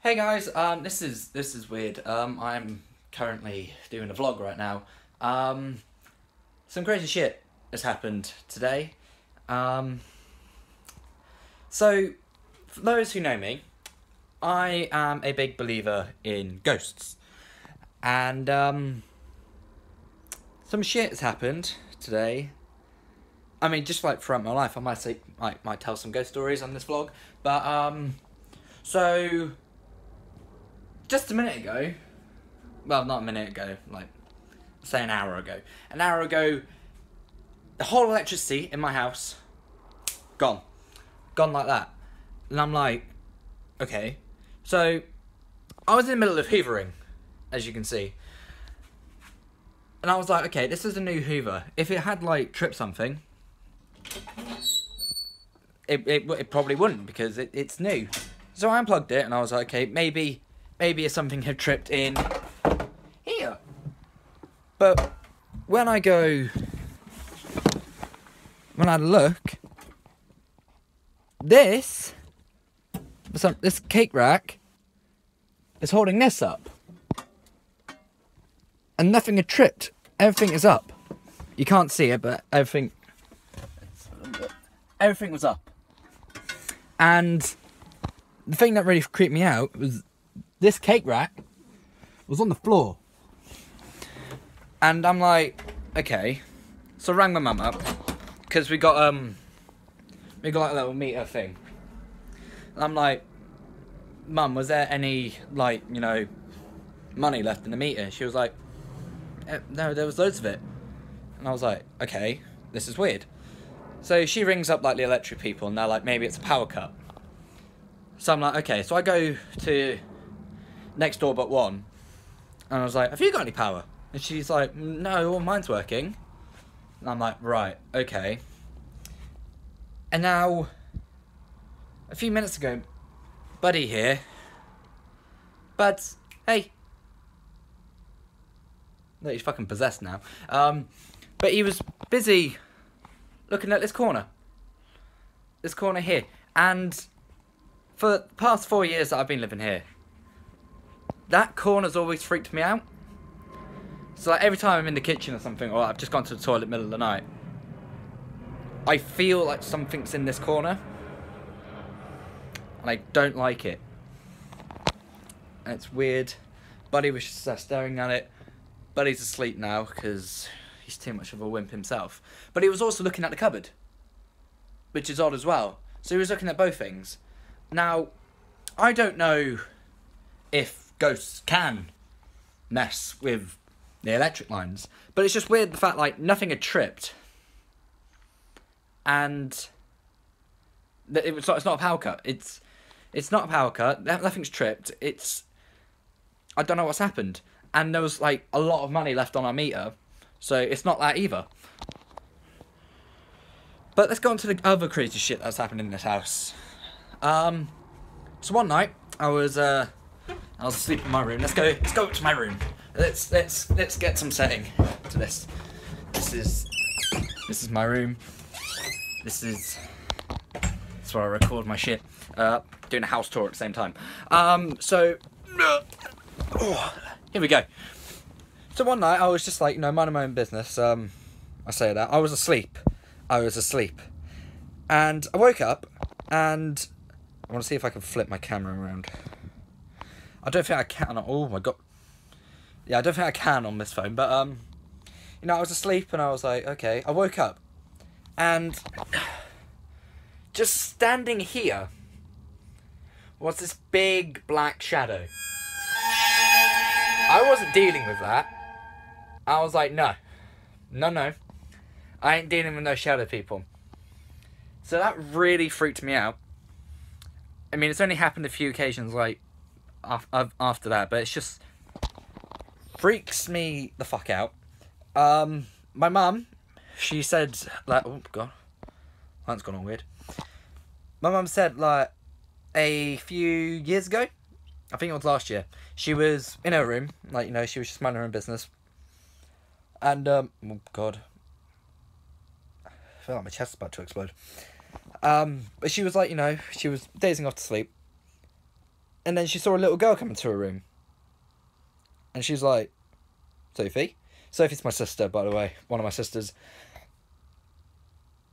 Hey guys, this is weird. I'm currently doing a vlog right now. Some crazy shit has happened today. So, for those who know me, I am a big believer in ghosts, and some shit has happened today. I mean, just like throughout my life, I might tell some ghost stories on this vlog, but so. Just a minute ago, well, not a minute ago, like, say an hour ago. An hour ago, the whole electricity in my house, gone. Gone like that. And I'm like, okay. So, I was in the middle of hoovering, as you can see. And I was like, okay, this is a new hoover. If it had, like, tripped something, it probably wouldn't, because it's new. So I unplugged it, and I was like, okay, maybe if something had tripped in here. But when I look, this cake rack is holding this up. And nothing had tripped. Everything is up. You can't see it, but everything was up. And the thing that really creeped me out was this cake rack was on the floor. And I'm like, okay. So I rang my mum up, because we got like a little meter thing. And I'm like, Mum, was there any, like, you know, money left in the meter? She was like, no, there was loads of it. And I was like, okay, this is weird. So she rings up, like, the electric people, and they're like, maybe it's a power cut. So I'm like, okay. So I go to next door but one, and I was like, have you got any power? And she's like, no, all mine's working. And I'm like, right, okay. And now, a few minutes ago, Buddy here, Buds, hey. No, he's fucking possessed now. But he was busy looking at this corner here, and for the past 4 years that I've been living here, that corner's always freaked me out. So, like, every time I'm in the kitchen or something, or I've just gone to the toilet middle of the night, I feel like something's in this corner, and I don't like it. And it's weird. Buddy was just staring at it. Buddy's asleep now, because he's too much of a wimp himself. But he was also looking at the cupboard, which is odd as well. So he was looking at both things. Now, I don't know if ghosts can mess with the electric lines, but it's just weird the fact, like, nothing had tripped, and it's not a power cut. It's not a power cut. Nothing's tripped. I don't know what's happened, and there was, like, a lot of money left on our meter, so it's not that either. But let's go on to the other crazy shit that's happened in this house. So one night I was asleep in my room. Let's go up to my room. Let's get some setting to this. This is my room. That's where I record my shit. Doing a house tour at the same time. Here we go. So one night I was just, like, you know, minding my own business. I say that I was asleep. And I woke up, and I want to see if I can flip my camera around. I don't think I can. Oh my god. Yeah, I don't think I can on this phone, but you know, I was asleep, and I was like, okay. I woke up, and just standing here was this big black shadow. I wasn't dealing with that. I was like, no. I ain't dealing with no shadow people. So that really freaked me out. I mean, it's only happened a few occasions, like, after that, but it's just freaks me the fuck out. My mum, she said, like, oh god, that's gone all weird. My mum said, like, a few years ago, I think it was last year, she was in her room, like, you know, she was just minding her own business, and, oh god, I feel like my chest's about to explode. But she was, like, you know, she was dazing off to sleep, And then she saw a little girl come into her room. And she's like, Sophie? Sophie's my sister, by the way. One of my sisters.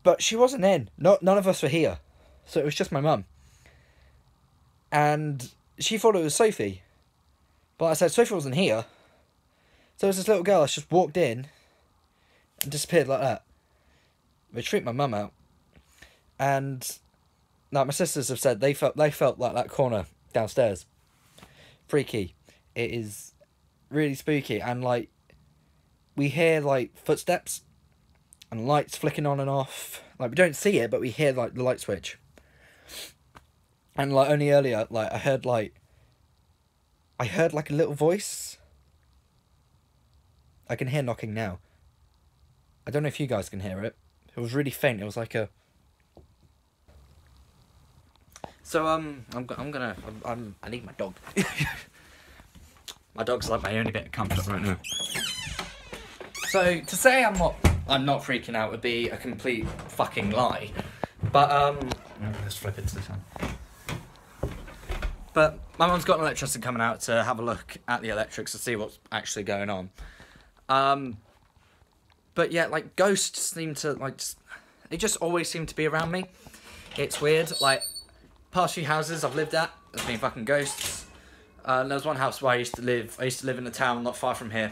But she wasn't in. None of us were here. So it was just my mum. And she thought it was Sophie. But I said, Sophie wasn't here. So it was this little girl that just walked in and disappeared like that. Which freaked my mum out. And now my sisters have said they felt like that corner downstairs. Freaky. It is really spooky. And like, we hear like footsteps and lights flicking on and off. Like, we don't see it, but we hear like the light switch. And like only earlier, like I heard like a little voice. I can hear knocking now. I don't know if you guys can hear it. It was really faint. It was like a. So I need my dog. My dog's like my only bit of comfort right now. So to say I'm not freaking out would be a complete fucking lie. But let's flip it to this one. But my mum's got an electrician coming out to have a look at the electrics to see what's actually going on. But yeah, like ghosts seem to they just always seem to be around me. It's weird. Like past few houses I've lived at, there's been fucking ghosts. There was one house where I used to live in a town not far from here.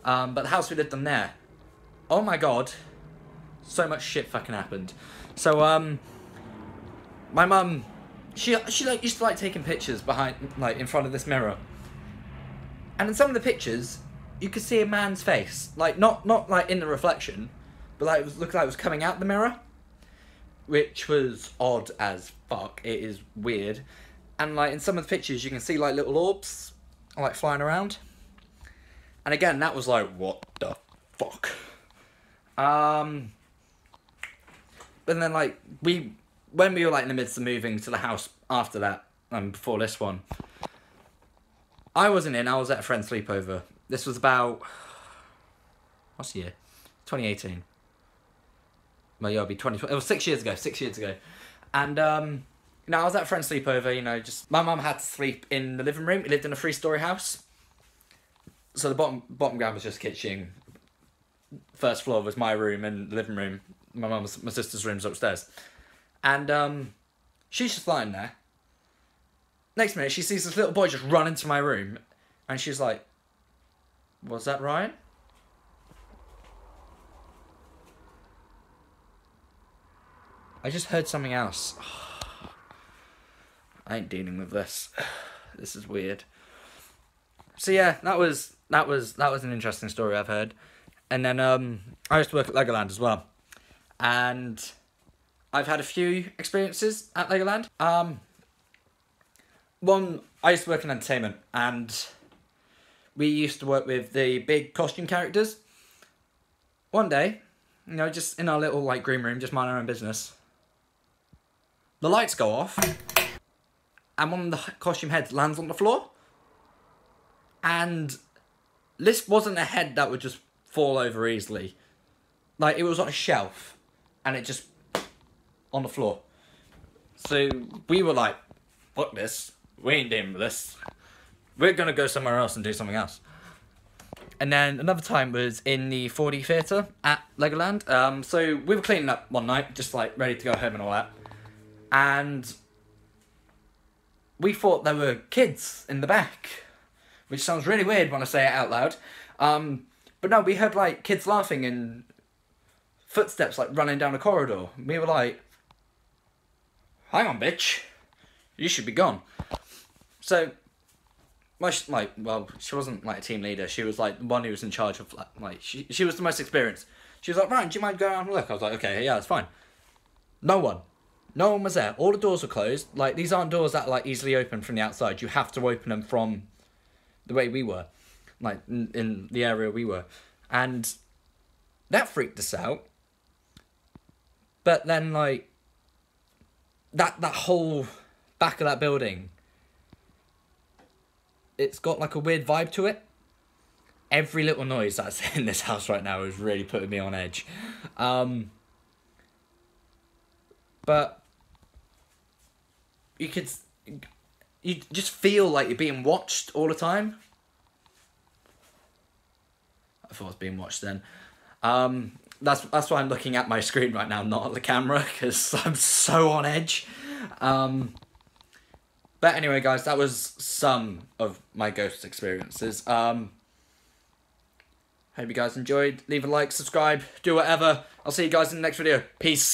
But the house we lived in there, oh my god, so much shit fucking happened. So my mum, she like used to like taking pictures behind, like in front of this mirror. And in some of the pictures, you could see a man's face, like not like in the reflection, but like it looked like it was coming out the mirror, which was odd as fuck. It is weird. And like in some of the pictures, you can see like little orbs, like flying around. And again, that was like, what the fuck? But then like when we were like in the midst of moving to the house after that, before this one, I wasn't in. I was at a friend's sleepover. This was about, what's the year? 2018. Well, yeah, it'll be 2020. It was 6 years ago. 6 years ago. And I was at a friend's sleepover. Just my mum had to sleep in the living room. We lived in a 3-story house. So the bottom ground was just kitchen. First floor was my room and the living room. My sister's room's upstairs. And she's just lying there. Next minute, she sees this little boy just run into my room. And she's like, was that Ryan? I just heard something else. I ain't dealing with this. This is weird. So yeah, that was an interesting story I've heard. And then I used to work at Legoland as well. And I've had a few experiences at Legoland. One, I used to work in entertainment, and we used to work with the big costume characters. One day, just in our little like green room, just minding our own business, the lights go off, and one of the costume heads lands on the floor. And this wasn't a head that would just fall over easily. Like, it was on a shelf, and it just on the floor. So we were like, fuck this. We ain't dealing with this. We're going to go somewhere else and do something else. And then another time was in the 4D theatre at Legoland. So we were cleaning up one night, just like ready to go home and all that. And we thought there were kids in the back, which sounds really weird when I say it out loud. But no, we heard like kids laughing and footsteps like running down a corridor. We were like, hang on, bitch. You should be gone. So, she wasn't like a team leader. She was like the one who was in charge of she was the most experienced. She was like, Ryan, do you mind going out and look? I was like, okay, yeah, that's fine. No one was there. All the doors were closed. Like, these aren't doors that are like easily open from the outside. You have to open them from the way we were, like in the area we were, and that freaked us out. But then like that whole back of that building, it's got like a weird vibe to it. Every little noise that's in this house right now is really putting me on edge. But you could, you just feel like you're being watched all the time. I thought I was being watched then. That's why I'm looking at my screen right now, not at the camera, because I'm so on edge. But anyway, guys, that was some of my ghost experiences. Hope you guys enjoyed. Leave a like, subscribe, do whatever. I'll see you guys in the next video. Peace.